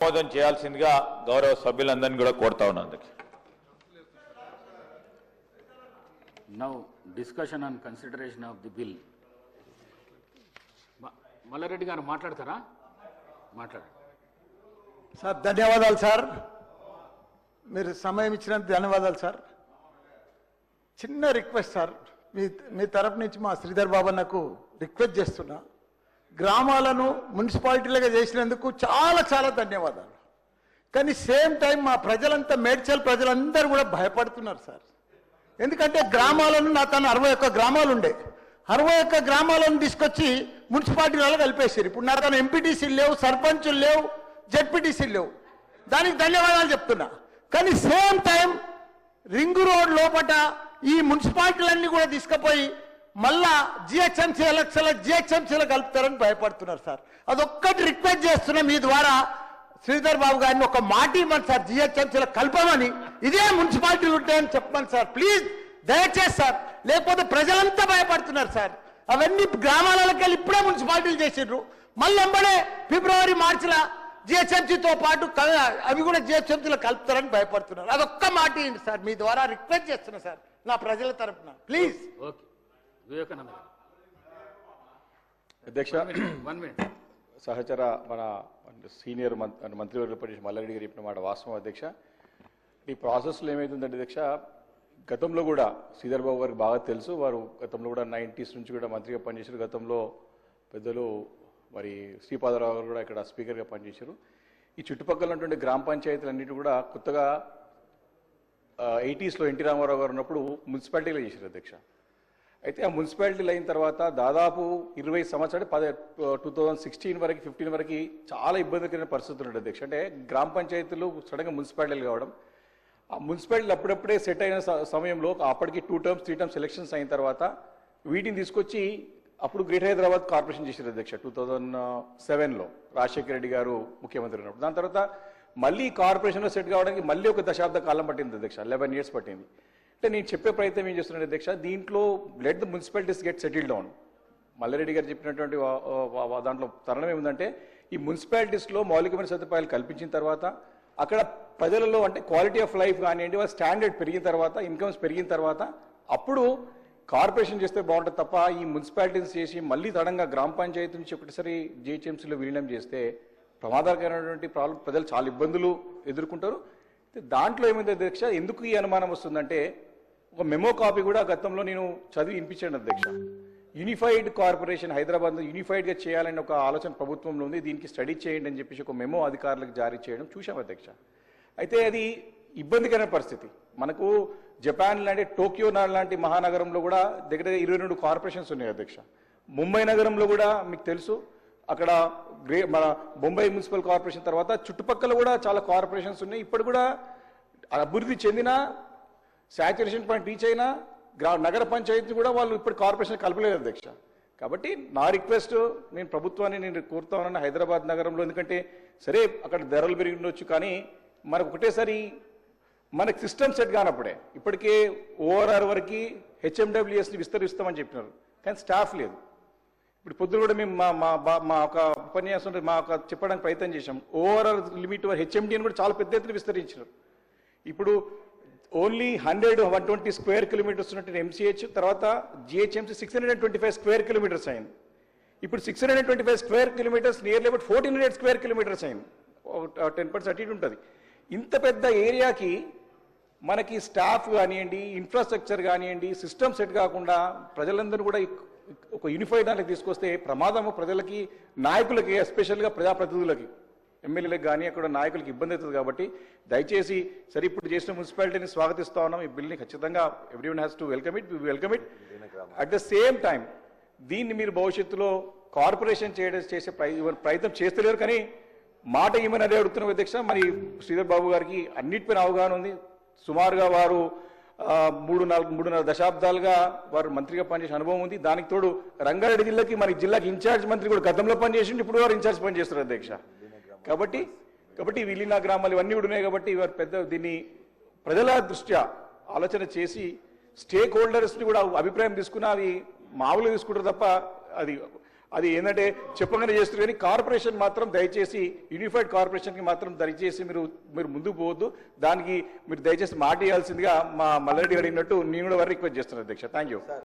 ఆమోదం చేయాల్సిందిగా గౌరవ సభ్యులందరినీ కూడా కోరుతా ఉన్నాను. Now discussion on consideration of the bill. Mallareddy గారు మాట్లాడతారా? మాట్లాడండి సార్. ధన్యవాదాలు సార్, మీరు సమయం ఇచ్చినందుకు ధన్యవాదాలు సార్. చిన్న రిక్వెస్ట్ సార్, మీ తరపు నుంచి మా శ్రీధర్ బాబన్నకు రిక్వెస్ట్ చేస్తున్నా, గ్రామాలను మున్సిపాలిటీలుగా చేసినందుకు చాలా చాలా ధన్యవాదాలు. కానీ సేమ్ టైం మా ప్రజలంతా, మేడ్చల్ ప్రజలందరూ కూడా భయపడుతున్నారు సార్. ఎందుకంటే గ్రామాలను నా తను 61 గ్రామాలు ఉండే, 61 గ్రామాలను తీసుకొచ్చి మున్సిపాలిటీలలో కలిపేసారు. ఇప్పుడు నా తను ఎంపీటీసీలు లేవు, సర్పంచులు లేవు, జెడ్పీటీసీలు లేవు. దానికి ధన్యవాదాలు చెప్తున్నా. కానీ సేమ్ టైం రింగ్ రోడ్ లోపట ఈ మున్సిపాలిటీలన్నీ కూడా తీసుకుపోయి మళ్ళా జిహెచ్ఎంసీ ఎలక్షన్లకు జిహెచ్ఎంసీలో కలుపుతారని భయపడుతున్నారు సార్. అదొక్కటి రిక్వెస్ట్ చేస్తున్నా మీ ద్వారా శ్రీధర్ బాబు గారిని, ఒక మాట ఇవ్వమని సార్, జిహెచ్ఎంసీలో కలపమని, ఇదే మున్సిపాలిటీలు ఉంటాయని చెప్పమని సార్, ప్లీజ్ దయచేసి సార్. లేకపోతే ప్రజలంతా భయపడుతున్నారు సార్. అవన్నీ గ్రామాలకు వెళ్ళి ఇప్పుడే మున్సిపాలిటీలు చేసిండ్రు, మళ్ళీ వెంబడే ఫిబ్రవరి మార్చిలో జిహెచ్ఎంసీతో పాటు అవి కూడా జిహెచ్ఎంసీలో కలుపుతారని భయపడుతున్నారు. అదొక్క మాట ఇవ్వండి సార్, మీ ద్వారా రిక్వెస్ట్ చేస్తున్నా సార్, నా ప్రజల తరఫున ప్లీజ్. ఓకే, వివేకానంద గారు. అధ్యక్ష, 1 minute. సహచర మన సీనియర్ మంత్రివర్గ పరిషత్ మల్లారెడ్డి గారు చెప్పిన మాట వాస్తవం అధ్యక్ష. ఈ ప్రాసెస్లో ఏమవుతుందంటే అధ్యక్ష, గతంలో కూడా శ్రీధర్ బాబు గారికి బాగా తెలుసు, వారు గతంలో కూడా 90s నుంచి కూడా మంత్రిగా పనిచేశారు. గతంలో పెద్దలు మరి శ్రీపాదరావు గారు కూడా ఇక్కడ స్పీకర్గా పనిచేశారు. ఈ చుట్టుపక్కల ఉన్నటువంటి గ్రామ పంచాయతీలన్నిటి కూడా కొత్తగా 80s ఎన్టీ రామారావు గారు ఉన్నప్పుడు మున్సిపాలిటీలో చేశారు అధ్యక్ష. అయితే ఆ మున్సిపాలిటీలు అయిన తర్వాత దాదాపు 20 సంవత్సరాలు 2016 వరకు 15 వరకు చాలా ఇబ్బందికరమైన పరిస్థితులు ఉంటాయి అధ్యక్ష. అంటే గ్రామ పంచాయతీలు సడన్గా మున్సిపాలిటీలు కావడం, ఆ మున్సిపాలిటీలు అప్పుడప్పుడే సెట్ అయిన సమయంలో అప్పటికి 2 terms 3 terms ఎలక్షన్స్ అయిన తర్వాత వీటిని తీసుకొచ్చి అప్పుడు గ్రేటర్ హైదరాబాద్ కార్పొరేషన్ చేశారు అధ్యక్ష 2007లో రాజశేఖర రెడ్డి గారు ముఖ్యమంత్రి ఉన్నప్పుడు. దాని తర్వాత మళ్ళీ కార్పొరేషన్లో సెట్ కావడానికి మళ్ళీ ఒక దశాబ్ద కాలం పట్టింది అధ్యక్ష, 11 years పట్టింది. అంటే నేను చెప్పే ప్రయత్నం ఏం చేస్తున్నాను అధ్యక్ష, దీంట్లో let the municipalities get settle down. Malla Reddy గారు చెప్పినటువంటి దాంట్లో తరుణం ఏముందంటే, ఈ మున్సిపాలిటీస్లో మౌలికమైన సదుపాయాలు కల్పించిన తర్వాత అక్కడ ప్రజలలో అంటే క్వాలిటీ ఆఫ్ లైఫ్ కానివ్వండి, వాళ్ళ స్టాండర్డ్ పెరిగిన తర్వాత, ఇన్కమ్స్ పెరిగిన తర్వాత అప్పుడు కార్పొరేషన్ చేస్తే బాగుంటుంది తప్ప ఈ మున్సిపాలిటీస్ చేసి మళ్ళీ తడంగా గ్రామ పంచాయతీ నుంచి ఒకటిసారి జిహెచ్ఎంసీలో విలీనం చేస్తే ప్రమాదకరమైనటువంటి ప్రాబ్లం, ప్రజలు చాలా ఇబ్బందులు ఎదుర్కొంటారు. దాంట్లో ఏమైంది అధ్యక్ష, ఎందుకు ఈ అనుమానం వస్తుందంటే, ఒక మెమో కాపీ కూడా గతంలో నేను చదివి వినిపించాను అధ్యక్ష. యూనిఫైడ్ కార్పొరేషన్ హైదరాబాద్ యూనిఫైడ్గా చేయాలని ఒక ఆలోచన ప్రభుత్వంలో ఉంది, దీనికి స్టడీ చేయండి అని చెప్పేసి ఒక మెమో అధికారులకు జారీ చేయడం చూసాం అధ్యక్ష. అయితే అది ఇబ్బందికరమైన పరిస్థితి. మనకు జపాన్ లాంటి టోక్యో లాంటి మహానగరంలో కూడా దగ్గర 22 కార్పొరేషన్స్ ఉన్నాయి అధ్యక్ష. ముంబై నగరంలో కూడా మీకు తెలుసు, అక్కడ మన బొంబాయి మున్సిపల్ కార్పొరేషన్ తర్వాత చుట్టుపక్కల కూడా చాలా కార్పొరేషన్స్ ఉన్నాయి. ఇప్పుడు కూడా అభివృద్ధి చెందిన శాచ్యురేషన్ పాయింట్ రీచ్ అయినా నగర పంచాయతీ కూడా వాళ్ళు ఇప్పుడు కార్పొరేషన్ కలపలేదు అధ్యక్ష. కాబట్టి నా రిక్వెస్ట్, నేను ప్రభుత్వాన్ని నేను కోరుతా ఉన్నాను హైదరాబాద్ నగరంలో, ఎందుకంటే సరే అక్కడ ధరలు పెరిగి ఉండొచ్చు, కానీ మనకు ఒకటేసారి మనకు సిస్టమ్ సెట్ కానప్పుడే ఇప్పటికే ఓఆర్ఆర్ వరకు హెచ్ఎండబ్ల్యూఎస్ని విస్తరిస్తామని చెప్పినారు, కానీ స్టాఫ్ లేదు. ఇప్పుడు పొద్దున కూడా మేము మా ఒక ఉపన్యాసం మా ఒక చెప్పడానికి ప్రయత్నం చేశాం. ఓఆర్ఆర్ లిమిట్ హెచ్ఎండి అని కూడా చాలా పెద్ద ఎత్తున విస్తరించారు. ఇప్పుడు ఓన్లీ 100-120 square kilometers ఉన్నట్టు ఎంసీహెచ్, తర్వాత జిహెచ్ఎంసీ 625 square kilometers అయింది. ఇప్పుడు 625 square kilometers nearly about 1400 square kilometers అయింది. 10% అటు ఇటు ఉంటుంది. ఇంత పెద్ద ఏరియాకి మనకి స్టాఫ్ కానివ్వండి, ఇన్ఫ్రాస్ట్రక్చర్ కానివ్వండి, సిస్టమ్ సెట్ కాకుండా ప్రజలందరూ కూడా ఒక యూనిఫైడ్ దానికి తీసుకొస్తే ప్రమాదము ప్రజలకి, నాయకులకి, ఎస్పెషల్గా ప్రజాప్రతినిధులకి, ఎమ్మెల్యేలకు కానీ అక్కడ నాయకులకి ఇబ్బంది అవుతుంది. కాబట్టి దయచేసి సరే ఇప్పుడు చేసిన మున్సిపాలిటీని స్వాగతిస్తా ఉన్నాం, ఈ బిల్ని ఖచ్చితంగా everyone has to welcome it, welcome it. At the same time దీన్ని మీరు భవిష్యత్తులో కార్పొరేషన్ చేసే ప్రయత్నం చేస్తలేరు, కానీ మాట ఏమని అదే అడుగుతున్న అధ్యక్ష. మరి శ్రీధర్ బాబు గారికి అన్నిటిపైన అవగాహన ఉంది. సుమారుగా వారు 3-4 దశాబ్దాలుగా వారు మంత్రిగా పనిచేసే అనుభవం ఉంది. దానికి తోడు రంగారెడ్డి జిల్లాకి మన జిల్లాకి ఇన్ఛార్జ్ మంత్రి కూడా గతంలో పనిచేసింది, ఇప్పుడు వారు ఇన్ఛార్జ్ పనిచేస్తారు అధ్యక్ష. కాబట్టి విలీన గ్రామాలు ఇవన్నీ కూడా ఉన్నాయి. కాబట్టి వారు పెద్ద దీన్ని ప్రజల దృష్ట్యా ఆలోచన చేసి స్టేక్ హోల్డర్స్ని కూడా అభిప్రాయం తీసుకుని అవి మామూలుగా తీసుకుంటారు తప్ప అది అది ఏంటంటే చెప్పగానే చేస్తారు కానీ కార్పొరేషన్ మాత్రం దయచేసి యూనిఫైడ్ కార్పొరేషన్కి మాత్రం దయచేసి మీరు ముందుకు పోవద్దు. దానికి మీరు దయచేసి మాట ఇవ్వాల్సిందిగా మా మల్లారెడ్డి అడిగినట్టు నేను కూడా రిక్వెస్ట్ చేస్తున్నాను అధ్యక్ష. Thank you.